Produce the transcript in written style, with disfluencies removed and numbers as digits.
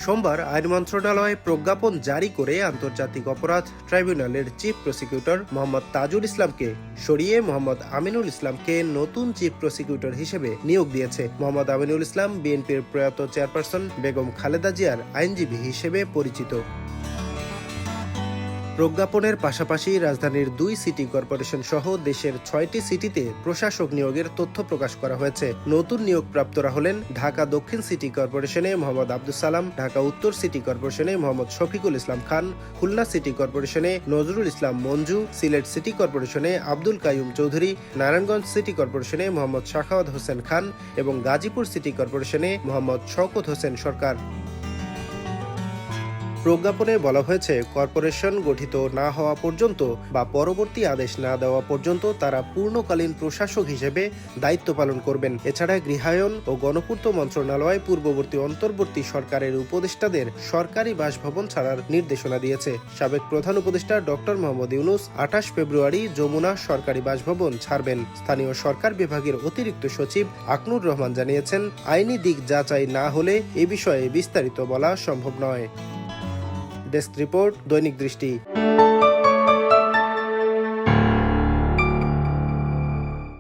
সোমবার আইন মন্ত্রণালয় প্রজ্ঞাপন জারি করে আন্তর্জাতিক অপরাধ ট্রাইব্যুনালের চিফ প্রসিকিউটর মোহাম্মদ তাজুল ইসলামকে সরিয়ে মোহাম্মদ আমিনুল ইসলামকে নতুন চিফ প্রসিকিউটর হিসেবে নিয়োগ দিয়েছে। মোহাম্মদ আমিনুল ইসলাম বিএনপির প্রয়াত চেয়ারপারসন বেগম খালেদা জিয়ার আইনজীবী হিসেবে পরিচিত। প্রজ্ঞাপনের পাশাপাশি রাজধানীর 2 সিটি কর্পোরেশন সহ দেশের 6টি সিটিতে প্রশাসক নিয়োগের তথ্য প্রকাশ করা হয়েছে। নতুন নিয়োগপ্রাপ্তরা হলেন ঢাকা দক্ষিণ সিটি কর্পোরেশনে মোহাম্মদ আব্দুস সালাম, ঢাকা উত্তর city কর্পোরেশনে Mohammad Shafiqul Islam Khan, Khulna city কর্পোরেশনে Nazrul Islam Manju, Sylhet city কর্পোরেশনে Abdul Qayyum Chowdhury, Narayanganj city কর্পোরেশনে Mohammad Shakhawat Hossain Khan এবং গাজীপুর সিটি কর্পোরেশনে মোহাম্মদ শওকত হোসেন সরকার। প্রজ্ঞাপনে বলা হয়েছে, কর্পোরেশন গঠিত না হওয়া পর্যন্ত বা পরবর্তী আদেশ না দেওয়া পর্যন্ত তারা পূর্ণকালীন প্রশাসক হিসেবে দায়িত্ব পালন করবেন। এছাড়া গৃহায়ন ও গণপূর্ত মন্ত্রণালয় পূর্ববর্তী অন্তর্বর্তী সরকারের উপদেষ্টাদের সরকারি বাসভবন ছাড়ার নির্দেশনা দিয়েছে। সাবেক প্রধান উপদেষ্টা ডক্টর মোহাম্মদ ইউনূস 28 ফেব্রুয়ারি যমুনা সরকারি বাসভবন ছাড়বেন। স্থানীয় সরকার বিভাগের অতিরিক্ত সচিব আকনুর রহমান জানিয়েছেন, আইনি দিক যাচাই না হলে এ বিষয়ে বিস্তারিত বলা সম্ভব নয়। ডেস্ক রিপোর্ট, দৈনিক দৃষ্টি।